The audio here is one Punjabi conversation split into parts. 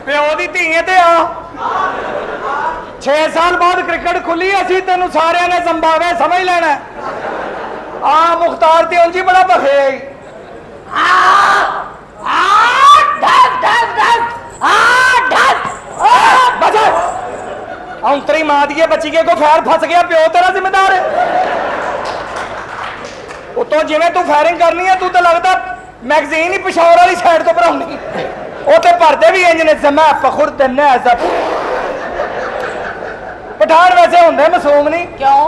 प्यो दी धीए ते आ 6 साल बाद क्रिकेट खुली असी तेन सारे ने संभावे समझ लेना आ मुख्तार ते उंजी बड़ा बखे अंतरी मां दिए बची के को फैर फस गया प्यो तेरा जिम्मेदार है उतो जिवें तू फायरिंग करनी है तू तो लगता मैगजीन ही पिशौर वाली साइड तो भराउनी वो तो भरते भी इंज ने जमा फखुर देना पठान वैसे होंगे मासूम नहीं क्यों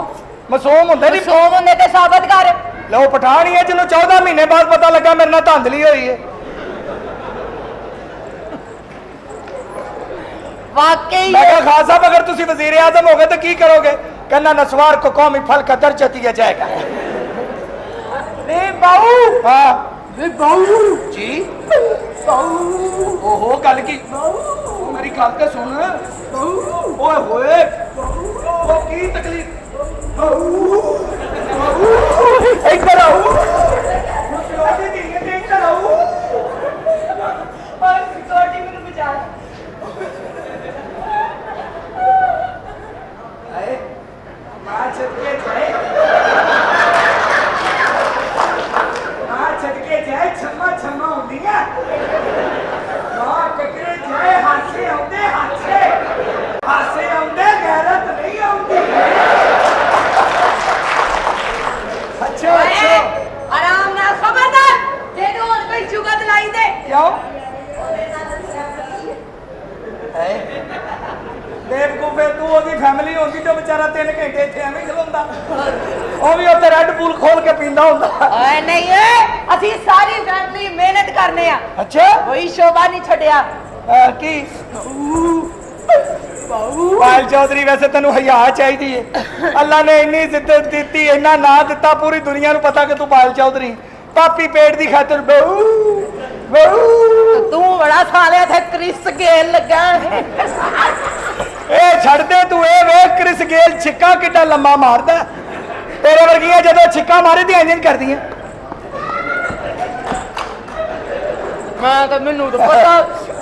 मासूम होंगे नहीं मासूम होंगे तो साबित कर लो पठान ही है जिन्हों 14 महीने बाद पता लगा मेरे नाल धांधली हुई है वाकई मैं कहा खान साहब अगर तुम वजीर आजम हो गए तो की करोगे कहना नस्वार को कौमी फल का दर्जा दिया जाएगा बाऊ हाँ बाऊ जी ओहो गल की मेरी गल तो सुन ओए होए ओ की तकलीफ इधर आओ इधर आओ और सिक्योरिटी में बचा आए मां छटके जाए मां छटके जाए छम्मा छम्मा होंदी है मां टकरे जाए हासे आउंदे गैरत नहीं आउंदी अच्छा अच्छा आराम ना खबरदार तेरे और कोई जुगत लाई दे क्यों बेवकूफे तू ओदी फैमिली होंदी तो बेचारा 3 घंटे इत्थे एवें खलोंदा ओ भी उत्ते रेड बुल खोल के पींदा हुंदा ओए नहीं असि सारी फैमिली मेहनत करने आ अच्छा कोई शोभा नहीं छड्या की पायल चौधरी वैसे तेनू हया चाहिए अल्लाह ने इन्नी इज्जत दी इन्ना ना दिता पूरी दुनिया नू पता कि तू पायल चौधरी पापी पेट दी खातिर बहू बहू तू बड़ा साले थे क्रिस गेल लगा ए छड़ दे तू ए वेख क्रिस गेल छिक्का किड्डा लंबा मारदा तेरे वर्गियां जदों छिक्का मारे दी इंज करदी है मैं तो मैनू तो पता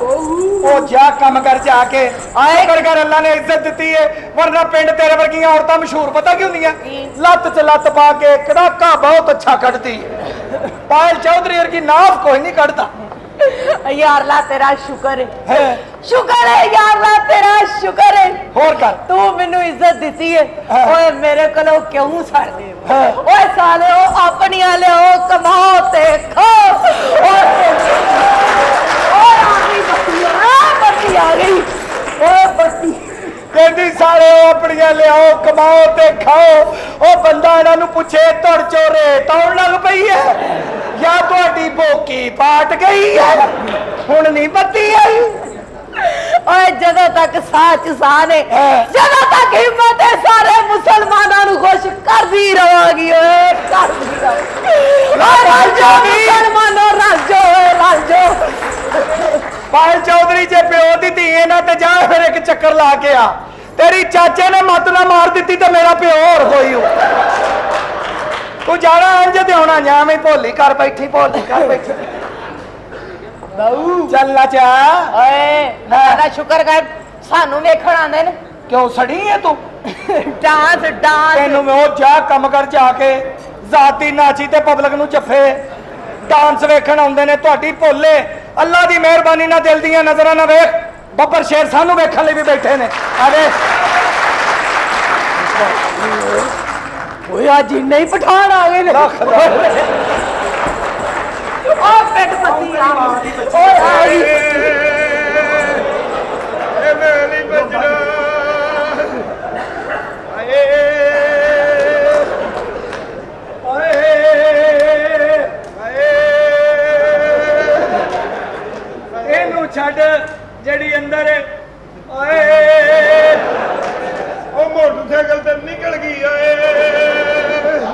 ओ जा कम कर जाके आए कर अल्लाह ने इज्जत दी है वरना पिंड तेरे वर्गियां औरतां मशहूर पता क्यों होंदियां लत च लत पा के कड़ाका बहुत अच्छा कटदी है पायल चौधरी वर्गी नाफ कोई नहीं कटदा यार ला तेरा शुक्र है यार ला तेरा शुक्र है होर कर तू मैनू इज्जत दी है ओए मेरे कोलों क्यों छड़ दे ओए साले ओ अपनी ले ओ कमाओ ते खाओ बत्ती आ गई ओ बत्ती कहती सारे अपनिया लियाओ कमाओ ते खाओ ओ बंदा इन्हां पूछे तुर चोरे तौन लग पई है या तुहाडी भोकी पाट गई है हुण नहीं बत्ती आई ओए जदों तक सच साने जदों तक हिम्मत है सारे मुसलमानां नूं खुश करदी रहांगी ओए करदी रहांगी राजो मुसलमानों राजो पायल चौधरी जे प्यो दी धी है ना ते जा फिर एक चक्कर ला के आ तेरी चाचे ने मत ना मार दी तो मेरा प्यो और होई तू जाना इंज ते होना जा मैं भोली कर बैठी चलना चा ओए शुक्र कर सानू वेखण आंदे ने क्यों सड़ी है तू डांस तेनू मैं ओ जा कम कर जाके जाती नाची ते पब्लिक नू जफे डांस वेखण आउंदे ने तुहाडी भोले अल्लाह दी मेहरबानी ना दिल दियां नजरां ना वेख बब्बर शेर सानू वेखण लई भी बैठे ने अरे ओए आज इन्ने ही पठान आ गए ने ओ पेट पत्ती आ ओए आई ए मेरी बजना आए छड़ जड़ी अंदर ओए ओ मोटरसाइकिल ते निकल गई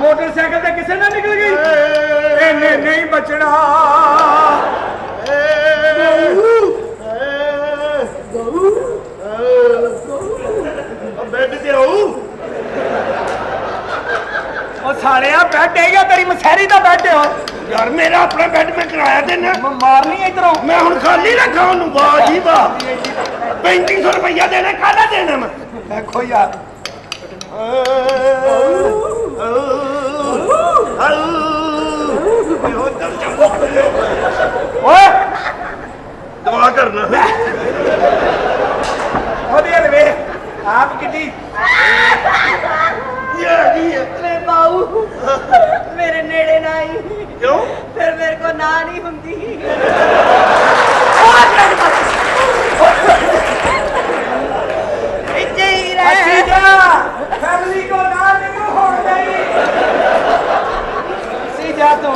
मोटरसाइकिल ते किसे ना निकल गई इन्हें नहीं बचना बेड ते आओ ਸਾਲਿਆ ਬੈੱਡ ਹੈ ਜਾਂ ਤੇਰੀ ਮਸਹਿਰੀ ਦਾ ਬੈੱਡ ਹੈ ਯਾਰ ਮੇਰਾ ਆਪਣਾ ਬੈੱਡ ਮੈਂ ਕਿਰਾਇਆ ਦੇਣਾ ਮਾਰਨੀ ਇਧਰੋਂ ਮੈਂ ਹੁਣ ਖਾਲੀ ਰੱਖਾ ਉਹਨੂੰ ਵਾਹ ਜੀ ਵਾਹ 3500 ਰੁਪਇਆ ਦੇਣਾ ਕਾਹਦਾ ਦੇਣਾ ਮੈਂ ਦੇਖੋ ਯਾਰ ਓਏ ਦਵਾ ਕਰਨਾ ਉਹਦੇ ਵੇ ਆਪ ਕਿੱਡੀ ਵੇ ਬਾਊ ਮੇਰੇ ਨੇੜੇ ਨਾ ਆਈ ਕਿਉਂ ਫਿਰ ਮੇਰੇ ਕੋ ਨਾ ਨਹੀਂ ਹੁੰਦੀ ਇੱਥੇ ਹੀ ਅੱਛੀ ਰਹਿ ਜਾ ਫੈਮਿਲੀ ਕੋ ਨਾਲ ਨਹੀਂ ਹੋਣ ਗਈ ਸੀ ਜਾ ਤੂੰ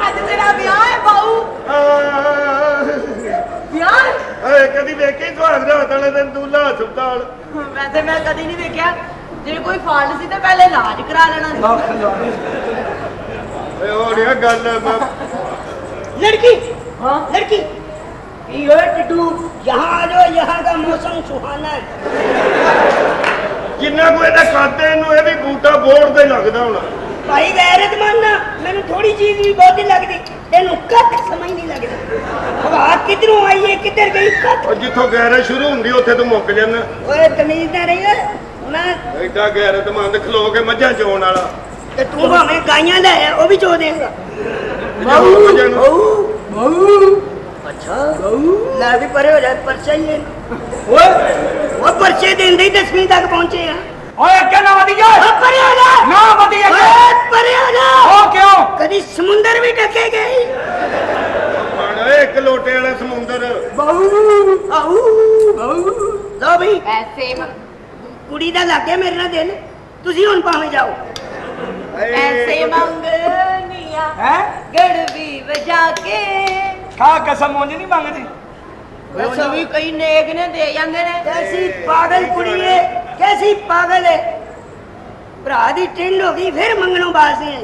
ਅੱਜ ਤੇਰਾ ਵਿਆਹ ਹੈ ਬਾਊ ਵਿਆਹ ਓਏ ਕਦੀ ਵੇਖੀ ਸੁਹਾਗ ਰਾਤ ਵਾਲੇ ਦਿਨ ਦੂਲਾ ਹਸਪਤਾਲ ਵੈਸੇ ਮੈਂ ਕਦੀ ਨਹੀਂ ਵੇਖਿਆ ਜੇ ਕੋਈ ਫਾਲਟ ਸੀ ਤਾਂ ਪਹਿਲੇ ਇਲਾਜ ਕਰਾ ਲੈਣਾ ਸੀ ਓਏ ਉਹ ਨਹੀਂ ਗੱਲ ਮੈਂ लड़की हाँ लड़की ये टिड्डू यहाँ आ जाओ यहाँ का मौसम सुहाना है ਜਿੰਨਾ ਕੋਈ ਇਹਦਾ ਖਾਤੇ ਨੂੰ ਇਹ ਵੀ ਬੂਟਾ ਬੋੜ ਦੇ ਲੱਗਦਾ ਹੁਣ भाई गैरत मानना मैंने थोड़ी चीज भी बहुत ही लगती तेन कख समझ नहीं लगता हवा किधरों आई है किधर गई कख ਉਹ जिੱਥੋਂ ਗੈਰਤ ਸ਼ੁਰੂ ਹੁੰਦੀ ਉੱਥੇ ਤੂੰ ਮੁੱਕ ਜਾਂਦਾ ओए तमीज ना रही है मैं ਐਡਾ ਗੈਰਤਮੰਦ ਖਲੋ ਕੇ ਮੱਝਾਂ ਚੋਣ ਵਾਲਾ तो तू भाਵੇਂ गाइयां ले आया वो भी चो देगा ਮੱਝਾਂ ਨੂੰ अच्छा ला भी परे हो जाए पर्चा ही है ਓਏ वो पर्चे देंदे ही 10वीं तक पहुंचे हैं ਓਏ ਅੱਗੇ ਨਾ ਵਧੀਆ परे हो जा ਨਾ ਵਧੀਆ ओए परे हो जा ਉਹ ਕਿਉਂ कभी समुंदर भी ढके गए ਓਏ ਇੱਕ ਲੋਟੇ ਵਾਲਾ ਸਮੁੰਦਰ लो भाई ਪੈਸੇ ਕੁੜੀ ਦਾ ਲੱਗ ਗਿਆ ਮੇਰੇ ਨਾਲ ਦਿਲ ਤੁਸੀਂ ਹੁਣ ਭਾਵੇਂ ਜਾਓ ਪੈਸੇ ਮੰਗਨੀਆਂ ਹੈ ਗੜਵੀ ਵਜਾ ਕੇ ਖਾ ਕਸਮ ਉਂਝ ਨਹੀਂ ਮੰਗਦੀ ਵੈਸੇ ਵੀ ਕਈ ਨੇਕ ਨੇ ਦੇ ਜਾਂਦੇ ਨੇ कैसी पागल कुड़ी है कैसी पागल है भरा दी टिंड हो गई फिर मंगनों बाज हैं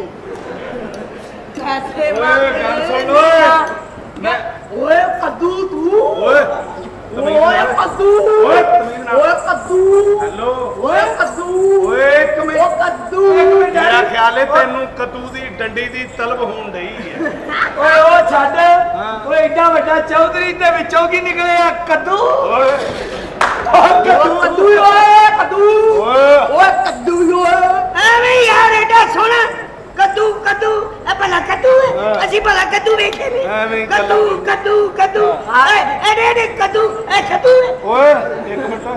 ਪੈਸੇ ਓਏ ਗੱਲ ਸੁਣ ਓਏ ਮੰਗਨੀਆਂ ਓਏ ਕੱਦੂ ਤੂੰ ਓਏ ਓਏ ਕੱਦੂ ਓਏ ਓਏ ਕੱਦੂ ਹੈਲੋ ਓਏ ਕੱਦੂ ਓਏ ਇੱਕ ਮਿੰਟ ਓ ਕੱਦੂ ਮੇਰਾ ਖਿਆਲ ਹੈ ਤੈਨੂੰ ਕਦੂ ਦੀ ਡੰਡੀ ਦੀ ਤਲਬ ਹੋਣ ਡਈ ਹੈ ਓਏ ਉਹ ਛੱਡ ਓਏ ਏਡਾ ਵੱਡਾ ਚੌਧਰੀ ਦੇ ਵਿੱਚੋਂ ਕੀ ਨਿਕਲਿਆ ਕੱਦੂ ਓਏ ਕੱਦੂ ਓਏ ਕੱਦੂ ਓਏ ਓਏ ਕੱਦੂ ਓਏ एवें यार एडा सोना कद्दू कद्दू ए भला कद्दू है असि भला कद्दू देखे एवें नहीं ही कद्दू गल्लां। कद्दू कद्दू एडे एडे कद्दू ए कद्दू है ਓਏ ਇੱਕ ਮਿੰਟ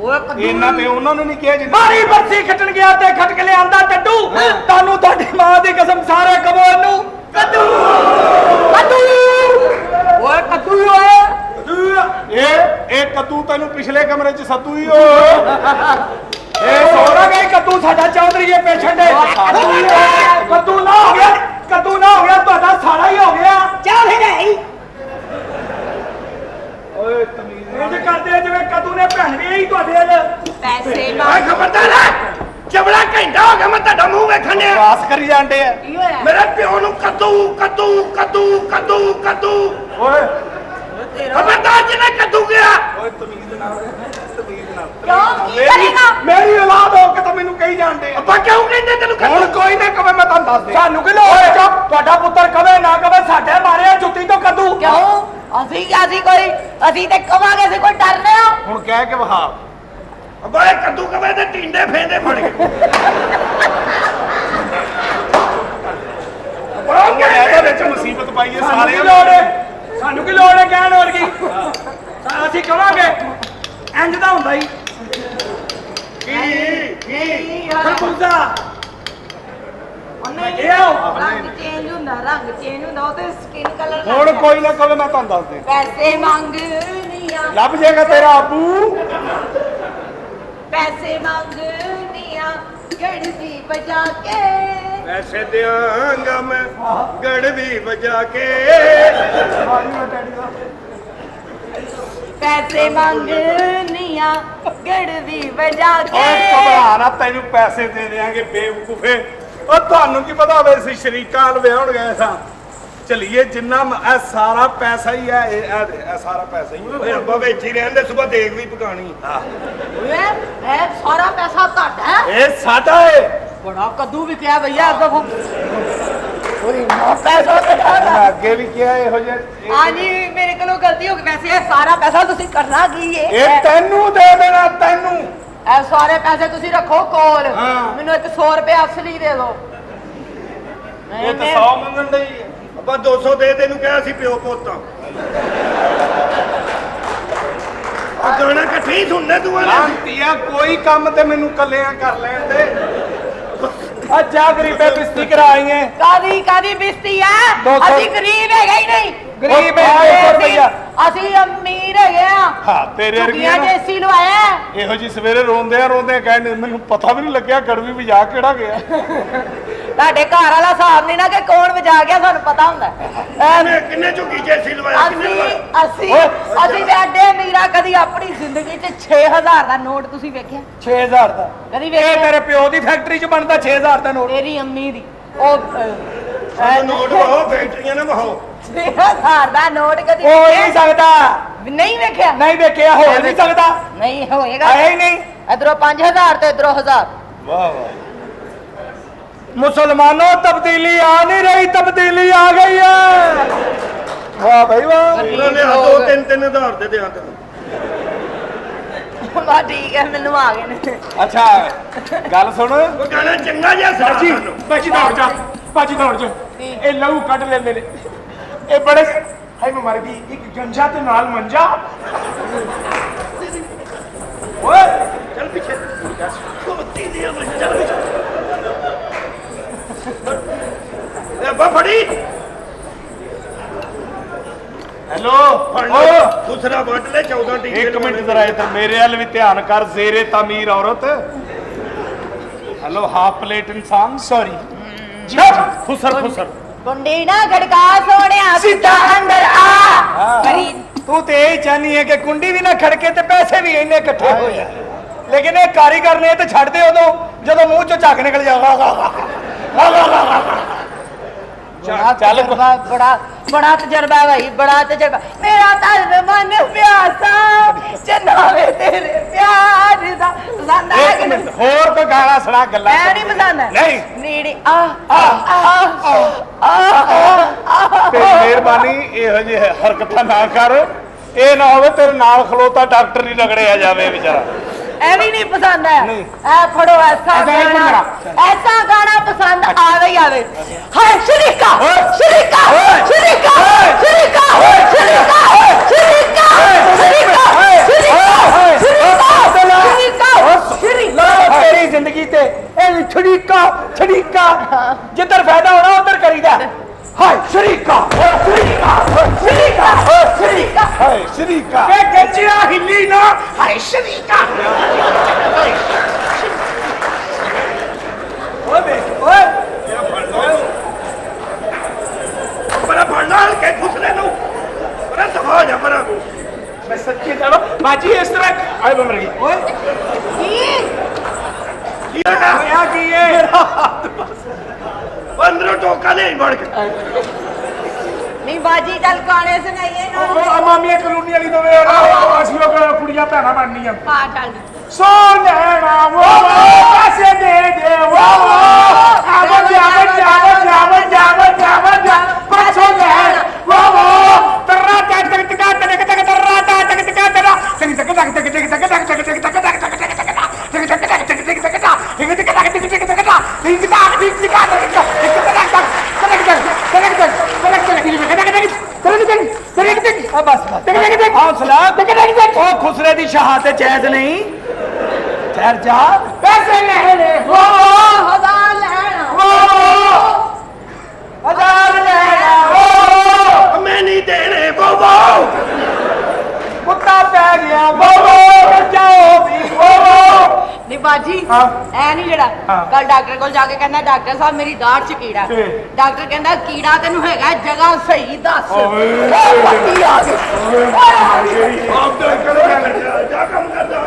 ਓਏ ਕੱਦੂ ਇਹਨਾਂ ਤੇ ਉਹਨਾਂ ਨੂੰ ਨਹੀਂ ਕਿਹਾ ਜਿੰਨਾ ਮਾਰੀ ਬਰਸੀ ਖੱਟਣ ਗਿਆ ਤੇ ਖੱਟ ਕੇ ਲਿਆਂਦਾ ਟੱਡੂ ਤੁਹਾਨੂੰ ਤੁਹਾਡੀ ਮਾਂ ਦੀ ਕਸਮ ਸਾਰੇ ਕਬੋ ਨੂੰ ਕੱਦੂ ਕੱਦੂ ਓਏ ਕੱਦੂ ਓਏ ਇਹ ਕੱਦੂ ਤੈਨੂੰ ਪਿਛਲੇ ਕਮਰੇ 'ਚ ਸੱਦੂ ਹੀ ਓ ਇਹ ਸੋਣਾ ਗਈ ਕੱਦੂ ਸਾਡਾ ਚੌਧਰੀ ਇਹ ਪੇਸ਼ੈਂਟ ਹੈ ਕੱਦੂ ਨਾ ਹੋ ਗਿਆ ਕੱਦੂ ਨਾ ਹੋ ਗਿਆ ਤੁਹਾਡਾ ਸਾਲਾ ਹੀ ਹੋ ਗਿਆ जा फिर आई ਓਏ ਤਮੀਜ਼ ਇੰਜ ਕਰਦੇ ਆ ਜਿਵੇਂ ਕੱਦੂ ਨੇ ਭੈਣ ਵੀ ਆਈ ਤੁਹਾਡੇ ਵੱਲ ਪੈਸੇ ਓਏ ਮੰਗ ਖਬਰਦਾਰ ਹੈ ਜਬੜਾ ਘੰਟਾ ਹੋ ਗਿਆ ਮੈਂ ਤੁਹਾਡਾ ਮੂੰਹ ਵੇਖਣ ਡਿਆ ਬਾਸ ਕਰੀ ਜਾਂਦੇ ਆ ਕੀ ਹੋਇਆ ਮੇਰੇ ਪਿਓ ਨੂੰ ਕੱਦੂ ਕੱਦੂ ਕੱਦੂ ਕੱਦੂ ਕੱਦੂ ਓਏ ਤੇਰਾ ਖਬਰਦਾਰ ਜਿਹਨੇ ਕੱਦੂ ਗਿਆ ਓਏ ਤਮੀਜ਼ ਨਾਲ ਤਮੀਜ਼ ਨਾਲ ਕਿਉਂ ਕੀ ਕਰੇਗਾ ਮੇਰੀ ਔਲਾਦ ਹੋ ਕੇ ਤਾਂ ਮੈਨੂੰ ਕਹੀ ਜਾਂਦੇ ਆ ਅੱਬਾ ਕਿਉਂ ਕਹਿੰਦੇ ਤੈਨੂੰ ਹੁਣ ਕੱਦੂ ਕੋਈ ਨਾ ਕਵੇ ਮੈਂ ਤੁਹਾਨੂੰ ਦੱਸ ਦੇ ਸਾਨੂੰ ਕੀ ਲੋੜ ਹੈ ਤੁਹਾਡਾ ਪੁੱਤਰ ਕਵੇ ਨਾ ਕਵੇ ਸਾਡੇ ਮਾਰਿਆ ਜੁੱਤੀ ਤੋਂ ਕੱਦੂ ਕਿਉਂ ਅਸੀਂ ਕੋਈ ਅਸੀਂ ਤੇ ਕਵਾਂਗੇ ਅਸੀਂ ਕੋਈ ਡਰਨੇ ਆ ਹੁਣ ਕਹਿ ਕੇ ਵਹਾ ਅੱਬਾ ਇਹ ਕੱਦੂ ਕਵੇ ਤੇ ਟਿੰਡੇ ਫੇਂਦੇ ਫੜ ਗਏ ਅੱਬਾ ਉਹ ਇਹਦੇ ਵਿੱਚ ਮੁਸੀਬਤ ਪਾਈ ਹੈ ਸਾਰੇ ਲੋੜ ਹੈ ਸਾਨੂੰ ਕੀ ਲੋੜ ਹੈ ਕਹਿਣ ਹੋਰ ਕੀ ਅਸੀਂ ਕਵਾਂਗੇ ਇੰਜ ਦਾ ਹੁੰਦਾ ਹੀ ਕੀ ਖਰਬੂਜ਼ਾ ਉਹਨੇ ਇਹ ਆਓ। ਰੰਗ ਚੇਂਜ ਹੁੰਦਾ ਉਹ ਤੇ ਸਕਿਨ ਕਲਰ ਹੁਣ ਕੋਈ ਨਾ ਕਵੇ ਮੈਂ ਤੁਹਾਨੂੰ ਦੱਸ ਦੇ ਪੈਸੇ ਮੰਗਨੀਆਂ ਲੱਭ ਜਾਏਗਾ ਤੇਰਾ ਆਬੂ ਪੈਸੇ ਮੰਗਨੀਆਂ ਗੜਵੀ ਵਜਾ ਕੇ ਪੈਸੇ ਦਿਆਂਗਾ ਮੈਂ ਗੜਵੀ ਵਜਾ ਕੇ ਪੈਸੇ ਮੰਗਨੀਆਂ ਗੜਵੀ ਵਜਾ ਕੇ ਓਏ ਘਬਰਾ ਨਾ ਤੈਨੂੰ ਪੈਸੇ ਦੇ ਦੇਾਂਗੇ ਬੇਵਕੂਫੇ ਉਹ ਤੁਹਾਨੂੰ ਕੀ ਪਤਾ ਹੋਵੇ ਅਸੀਂ ਸ਼ਰੀਕਾਂ ਨਾਲ ਵਿਆਹਣ ਗਏ ਸਾਂ ਚਲਿਏ ਜਿੰਨਾ ਇਹ ਸਾਰਾ ਪੈਸਾ ਹੀ ਹੈ ਇਹ ਸਾਰਾ ਪੈਸਾ ਹੀ ਓਏ ਅੱਬਾ ਵਿੱਚ ਹੀ ਰਹਿੰਦੇ ਸਵੇਰ ਦੇਗ ਵੀ ਪਕਾਣੀ ਓਏ ਇਹ ਸਾਰਾ ਪੈਸਾ ਤੁਹਾਡਾ ਹੈ ਇਹ ਸਾਡਾ ਹੈ ਬੜਾ ਕੱਦੂ ਵੀ ਕਿਹਾ ਭਈਆ ਅੱਗੋਂ ਉਹਦੀ ਮਾਂ ਪੈਸਾ ਤੇ ਮੈਂ ਅੱਗੇ ਵੀ ਕਿਹਾ ਇਹੋ ਜਿਹਾ ਹਾਂਜੀ ਮੇਰੇ ਕੋਲੋਂ ਗਲਤੀ ਹੋ ਗਈ ਵੈਸੇ ਇਹ ਸਾਰਾ ਪੈਸਾ ਤੁਸੀਂ ਕਰਨਾ ਕੀ ਇਹ ਤੈਨੂੰ ਦੇ ਦੇਣਾ ਤੈਨੂੰ ਇਹ ਸਾਰੇ ਪੈਸੇ ਤੁਸੀਂ ਰੱਖੋ ਕੋਲ ਹਾਂ। ਮੈਨੂੰ ਇੱਕ 100 ਰੁਪਏ ਅਸਲੀ ਦੇ ਦਿਓ ਇਹ ਤਾਂ 100 ਮੰਗਣ ਡਈ ਹੈ ਆਪਾਂ 200 ਦੇ ਤੈਨੂੰ ਕਿਹਾ ਸੀ ਪਿਓ ਪੁੱਤ ਆ ਗਾਣਾ ਇਕੱਠੇ ਹੀ ਸੁਣਨਾ ਤੂੰ ਆਲੇ ਸ਼ਾਂਤੀਆ ਕੋਈ ਕੰਮ ਤੇ ਮੈਨੂੰ ਕੱਲਿਆਂ ਕਰ ਲੈਣ ਦੇ ਆ ਜਾ ਗਰੀਬੇ ਬਿਸਤੀ ਕਰਾਈਏ ਕਾਦੀ ਬਿਸਤੀ ਆ 200 ਅਸੀਂ ਗਰੀਬ ਹੈਗੇ ਹੀ ਨਹੀਂ ਗਰੀਬ ਹੈ, ਹੈਗੇ 200 ਰੁਪਈਆ। ਅਸੀਂ ਅਮੀਰ ਹੈਗੇ ਆ ਹਾਂ ਤੇਰੇ ਵਰਗੀਆਂ ਝੁੱਗੀਆਂ 'ਚ ਨਾ ਏਸੀ ਲਵਾਇਆ ਇਹੋ ਜੀ ਸਵੇਰੇ ਰੋਂਦੇ ਕਹਿੰਦੇ ਮੈਨੂੰ ਪਤਾ ਵੀ ਨਹੀਂ ਲੱਗਿਆ ਗੜਵੀ ਵਜਾ ਕਿਹੜਾ ਗਿਆ ਤੁਹਾਡੇ ਘਰ ਵਾਲਾ ਹਿਸਾਬ ਨਹੀਂ ਨਾ ਕਿ ਕੌਣ ਵਜਾ ਗਿਆ ਸਾਨੂੰ ਪਤਾ ਹੁੰਦਾ ਕਿੰਨੇ ਝੁੱਗੀ ਜੈਸੀ ਲਵਾਇਆ ਕਿੰਨੇ ਲਵਾਇਆ ਅਸੀਂ ਤੇ ਐਡੇ ਅਮੀਰਾ ਕਦੀ ਆਪਣੀ ਜ਼ਿੰਦਗੀ 'ਚ 6000 ਦਾ ਨੋਟ ਤੁਸੀਂ ਵੇਖਿਆ 6000 ਦਾ ਕਦੀ ਇਹ ਵੇਖਿਆ ਤੇਰੇ ਪਿਓ ਦੀ ਫੈਕਟਰੀ 'ਚ ਬਣਦਾ 6000 ਦਾ ਨੋਟ ਮੇਰੀ ਅੰਮੀ ਦੀ ਉਹ ਸਾਨੂੰ ਨੋਟ ਵਹਾਓ ਫੈਕਟਰੀਆਂ ਨਾ ਵਹਾਓ 6000 ਦਾ ਨੋਟ ਕਦੀ ਹੋ ਹੀ ਨਹੀਂ ਸਕਦਾ ਨਹੀਂ ਵੇਖਿਆ ਨਹੀਂ ਵੇਖਿਆ ਹੋ ਨਹੀਂ ਸਕਦਾ ਨਹੀਂ ਹੋਏਗਾ ਆਇਆ ਹੀ ਨਹੀਂ ਇਧਰੋਂ 5000 ਤੇ ਇਧਰੋਂ 1000 ਵਾਹ ਵਾਹ मुसलमानों तब्दीली आ नहीं रही तब्दीली आ गई है वाह भाई वाह ਉਹਨਾਂ ਨੇ ਆ 2-3 ਹਜ਼ਾਰ ਦੇ ਦਿਆਂ ਤੈਨੂੰ ਬਾ ਠੀਕ ਹੈ ਮੈਨੂੰ ਆ ਗਏ ਨੇ अच्छा गल सुन ਉਹ ਗਾਣਾ ਚੰਗਾ ਜਿਹਾ ਸੁਣਾ ਸਾਨੂੰ बाजी दौड़ जा ये लहू कट ले मेरे ये बड़े हाय मैं मर गई एक गंजा ते नाल मंजा ओए ਚੱਲ ਪਿੱਛੇ ਕੋਤੀ ਦੀ ਅਵਲ ਚੱਲ ਪਿੱਛੇ ਇਹ ਅੱਬਾ ਫੜੀ हेलो ਫੜ ओ ਲੈ ਦੂਸਰਾ ਵੱਟ ਲੈ 14 ਟੀਕੇ एक मिनट जरा इधर मेरे वाल भी ध्यान कर जेरे तमीर औरत हेलो हाफ प्लेट इंसान सॉरी जी खुसर खुसर ਕੁੰਡੀ ਨਾ ਖੜਕਾ ਸੋਹਣਿਆ ਸਿੱਧਾ ਅੰਦਰ ਆ ਕਰੀ ਤੂੰ ਤੇ ਇਹ ਚਾਹਨੀ ਹੈ ਕਿ ਕੁੰਡੀ ਵੀ ਨਾ ਖੜਕੇ ਤੇ ਪੈਸੇ ਵੀ ਇੰਨੇ ਇਕੱਠੇ ਹੋਏ ਲੇਕਿਨ ਇਹ ਕਾਰੀਗਰ ਨੇ ਤੇ ਛੱਡ ਦੇ ਉਦੋਂ ਜਦੋਂ ਮੂੰਹ ਚੋਂ ਝੱਗ ਨਿਕਲ ਜਾਗਾ ਚੱਲ ਬੜਾ ਤਜਰਬਾ ਭਾਈ ਬੜਾ ਤਜਰਬਾ ਮੇਰਾ ਤਾਂ ਮਨ ਪਿਆਸਾ ਚਨਾਵੇ ਤੇਰੇ ਪਿਆਰ ਦਾ ਪਸੰਦ ਆ ਇੱਕ ਮਿੰਟ ਹੋਰ ਕੋਈ ਗਾਣਾ ਸੁਣਾ ਗੱਲਾਂ ਮੈਂ ਨਹੀਂ ਪਸੰਦ ਨਹੀਂ ਨੀੜੀ ਤੇ ਮਿਹਰਬਾਨੀ ਇਹੋ ਜਿਹੀ ਹਰਕਤਾਂ ਨਾ ਕਰ ਇਹ ਨਾ ਹੋਵੇ ਤੇਰੇ ਨਾਲ ਖਲੋਤਾ ਡਾਕਟਰ ਹੀ ਰਗੜਿਆ ਜਾਵੇ ਵਿਚਾਰਾ ਐ ਵੀ ਨਹੀਂ ਪਸੰਦ ਹੈ ਨਹੀਂ। ਐ ਫੜੋ ਐਸਾ ਗਾਣਾ ਪਸੰਦ ਆਵੇ ਹੀ ਆਵੇ ਹਾਏ ਸ਼ਰੀਕਾ ਸ਼ਰੀਕਾ ਸ਼ਰੀਕਾ ਸ਼ਰੀਕਾ ਸ਼ਰੀਕਾ ਸ਼ਰੀਕਾ ਸ਼ਰੀਕਾ ਤੇਰੀ ਜ਼ਿੰਦਗੀ ਤੇ ਇਹ ਛੜੀਕਾ ਜਿੱਧਰ ਫਾਇਦਾ ਹੋਣਾ ਉਧਰ ਕਰੀਦਾ ਹਾਏ ਸ਼ਰੀਕਾ ਹਾਏ ਸ਼ਰੀਕਾ ਇਹ ਗੱਜਿਆ ਹਿੱਲੀ ਨਾ ਹਾਏ ਸ਼ਰੀਕਾ ਓਏ ਬੜਾ ਫੜਨਾ ਹਲਕੇ ਖੁਸਲੇ ਨੂੰ ਬੜਾ ਦਫਾ ਜਾ ਪਰਾਂ ਨੂੰ मैं सच्ची कह रहा हूं बाजी इस तरह आए बमर गई ओए ਕੀ ਹੋਇਆ क्या की है मेरा हाथ ਅੰਦਰੋਂ ਟੋਕਾ ਲੈ ਵੜ ਕੇ ਨਹੀਂ ਬਾਜੀ ਚੱਲ ਗਾਣੇ ਸੁਣਾਈਏ ਨਾ ओ मामी कॉलोनी वाली दोवे असली लोग कुड़ियां भैणा बननी ਹਾਂ ਚੱਲ सो लेना वो पैसे दे दे वो जाव पाछो लेना वो तररा टक टक टक टक टक तररा टक टक टक तररा टक टक टक टक टक टक टक टक टक टक खुसरे दी शहादत जायज नहीं ठहर जा पैसे लेने हो ਹਜ਼ਾਰ ਲੈਣਾ हजार लेना हो ਮੈਂ ਨਹੀਂ ਦੇਣੇ ਬੋਬੋ कुत्ता पै गया बोलो जाओ भी बोलो ਨਹੀਂ ਬਾਜੀ ਹਾਂ। ਐ ਨਹੀਂ ਜਿਹੜਾ ਹਾਂ। ਕੱਲ ਡਾਕਟਰ ਕੋਲ ਜਾ ਕੇ ਕਹਿੰਦਾ ਡਾਕਟਰ ਸਾਹਿਬ ਮੇਰੀ ਦਾੜ 'ਚ ਕੀੜਾ ਤੇ? ਡਾਕਟਰ ਕਹਿੰਦਾ ਕੀੜਾ ਤੈਨੂੰ ਹੈਗਾ ਜਗ੍ਹਾ ਸਹੀ ਦੱਸ ਓਏ। ਉਹ ਪੱਟੀ ਆ ਗਈ ਆਪ ਦਾ ਕਰ ਜਾ ਕੰਮ ਕਰਦਾ